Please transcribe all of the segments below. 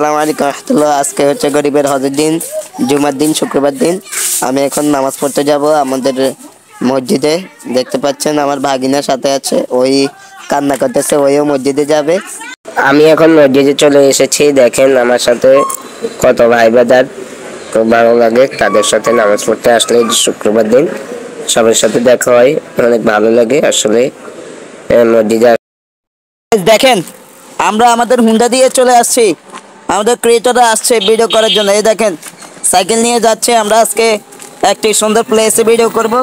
আসসালামু আলাইকুম রাহমাতুল্লাহ। আজকে হচ্ছে গরিবের হজের দিন, জুমার দিন, শুক্রবার দিন। আমি এখন নামাজ পড়তে যাব আমাদের মসজিদে। দেখতে পাচ্ছেন আমার ভাগিনার সাথে আছে, ওই কান্না করতেছে, ওইও মসজিদে যাবে। আমি এখন মসজিদে চলে এসেছি। দেখেন আমার সাথে কত ভাই ব্রাদার, খুব ভালো লাগে তাদের সাথে নামাজ পড়তে আসলে। শুক্রবার দিন সবার সাথে দেখা হয়, অনেক ভালো লাগে আসলে মসজিদে। দেখেন আমরা আমাদের হুন্ডা দিয়ে চলে আসছি, আমাদের ক্রিয়েটররা আসছে ভিডিও করার জন্য। এই দেখেন সাইকেল নিয়ে যাচ্ছে। আমরা আজকে একটি সুন্দর প্লেসে ভিডিও করব।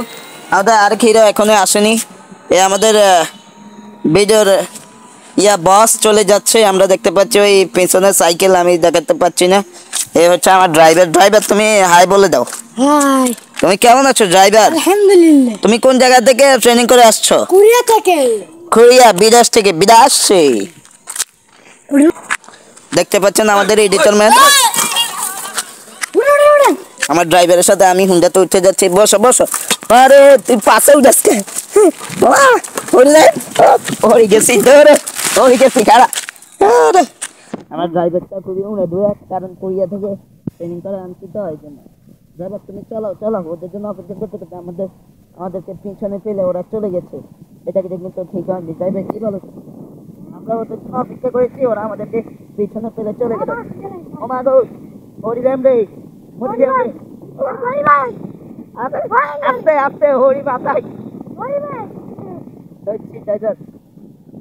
আমাদের আরেক হিরো এখনো আসেনি। আমাদের ভিডিওর বস চলে যাচ্ছে। আমরা দেখতে পাচ্ছি ওই পেছনে সাইকেল, আমি দেখাতে পাচ্ছি না। এ হচ্ছে আমার ড্রাইভার। তুমি হাই বলে দাও। হাই, তুমি কেমন আছো ড্রাইভার? আলহামদুলিল্লাহ। তুমি কোন জায়গা থেকে ট্রেনিং করে আসছো? কোরিয়া থেকে। বিদেশ থেকে। দেখতে পাচ্ছেন আমাদের এডিটর ম্যান। আমার ড্রাইভারের সাথে আমি হুন্ডাতে উঠে যাচ্ছি। বসো বসো। আরে তুই পাশে উঠাসকে খাড়া। আমার ড্রাইভারটা খুবই কারণ কোরিয়া থেকে ট্রেনিং করে আনছি, তো এই জন্য। ড্রাইভার তুমি চলো ওদের জন্য অপেক্ষা করতে করতে আমাদেরকে পিছনে ফেলে ওরা চলে গেছে। এটাকে কিন্তু ঠিক হয়নি। ড্রাইভার কি বলো? আমরা ওদের জন্য অপেক্ষা করেছি, ওরা আমাদেরকে পিছনে ফেলে চলে গেল। আস্তে আস্তে হরি মাথায়।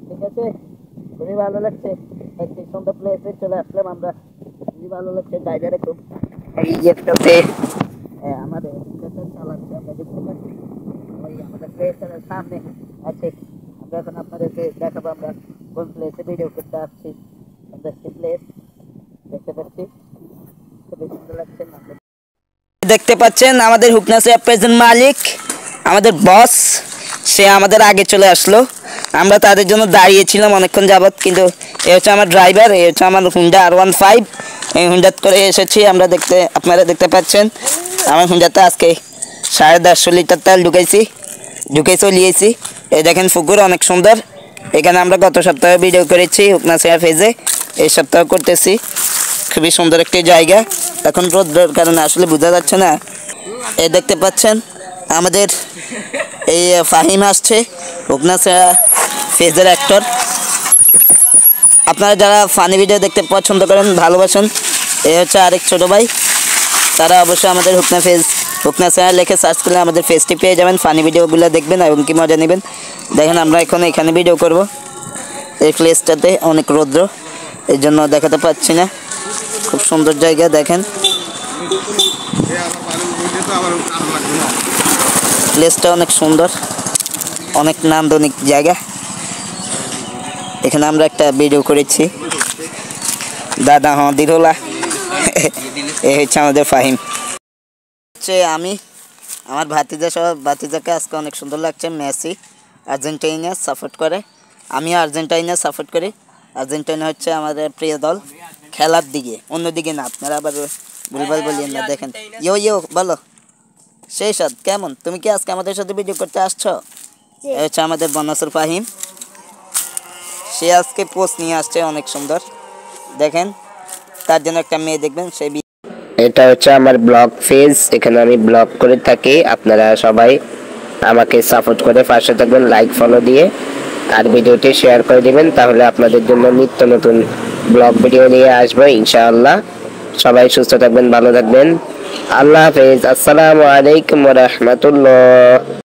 ঠিক আছে, খুবই ভালো লাগছে। একটি সুন্দর প্লেসে চলে আসলাম আমরা, খুবই ভালো লাগছে। ড্রাইভারে খুব আমাদের চালাচ্ছে, আমরা দেখতে পাচ্ছি ওই আমাদের প্লেসের সামনে আছে। আমরা এখন আপনাদেরকে দেখাবো আমরা কোন প্লেসে ভিডিও করতে আসছি। প্লেস দেখতে পাচ্ছি, খুবই সুন্দর লাগছে। দেখতে পাচ্ছেন আমাদের হুকনাসে প্রেজেন্ট মালিক, আমাদের বস, সে আমাদের আগে চলে আসলো। আমরা তাদের জন্য দাঁড়িয়েছিলাম অনেকক্ষণ যাবত, কিন্তু এ হচ্ছে আমার ড্রাইভার, এ হচ্ছে আমার হুন্ডা R15। এই হুন্ডাত করে এসেছি আমরা। আপনারা দেখতে পাচ্ছেন আমার হুন্ডাতে আজকে 150 লিটার তেল ঢুকে চলিয়েছি। এই দেখেন পুকুর অনেক সুন্দর। এখানে আমরা গত সপ্তাহে ভিডিও করেছি হুকনাসিয়া ফেজে, এই সপ্তাহ করতেছি। খুবই সুন্দর একটি জায়গা। এখন রোদের কারণে আসলে বোঝা যাচ্ছে না। এই দেখতে পাচ্ছেন আমাদের এই ফাহিম আসছে, হুকনাসিয়া ফেজের অ্যাক্টর। আপনারা যারা ফানি ভিডিও দেখতে পছন্দ করেন, ভালোবাসেন, এই হচ্ছে আরেক ছোট ভাই। তারা অবশ্যই আমাদের হুকনাসিয়া লিখে সার্চ করলে আমাদের ফেসটি পেয়ে যাবেন। ফানি ভিডিওগুলো দেখবেন এবং কি মজা নেবেন। দেখেন আমরা এখন এখানে ভিডিও করব। এই প্লেসটাতে অনেক রৌদ্র, এই জন্য দেখাতে পাচ্ছি না। খুব সুন্দর জায়গা, দেখেন প্লেসটা অনেক সুন্দর, অনেক নান্দনিক জায়গা। এখানে আমরা একটা ভিডিও করেছি। দাদা দিরোলা এ হচ্ছে আমাদের ফাহিম। হচ্ছে আমি আমার ভাতিজাকে আজকে অনেক সুন্দর লাগছে। মেসি আর্জেন্টিনা সাপোর্ট করে, আমিও আর্জেন্টিনা সাপোর্ট করি। আর্জেন্টিনা হচ্ছে আমাদের প্রিয় দল খেলার দিকে, অন্যদিকে না। আপনারা আবার ভুলভাল বলিয়েন না। দেখেন ইয়ো বলো সেই সাথ কেমন? তুমি কি আজকে আমাদের সাথে ভিডিও করতে আসছো? হচ্ছে আমাদের বনাসুর ফাহিম, সে আজকে পোস্ট নিয়ে আসছে অনেক সুন্দর। দেখেন তার জন্য একটা মেয়ে দেখবেন, সে এটা হচ্ছে আমার ব্লগ পেজ, এখানে আমি ব্লগ করে থাকি। আপনারা সবাই আমাকে সাপোর্ট করে পাশে থাকবেন, লাইক ফলো দিয়ে, আর ভিডিওটি শেয়ার করে দিবেন। তাহলে আপনাদের জন্য নিত্য নতুন ব্লগ ভিডিও নিয়ে আসবো ইনশাআল্লাহ। সবাই সুস্থ থাকবেন, ভালো থাকবেন। আল্লাহ হাফেজ। আসসালামু আলাইকুম ওয়া রাহমাতুল্লাহ।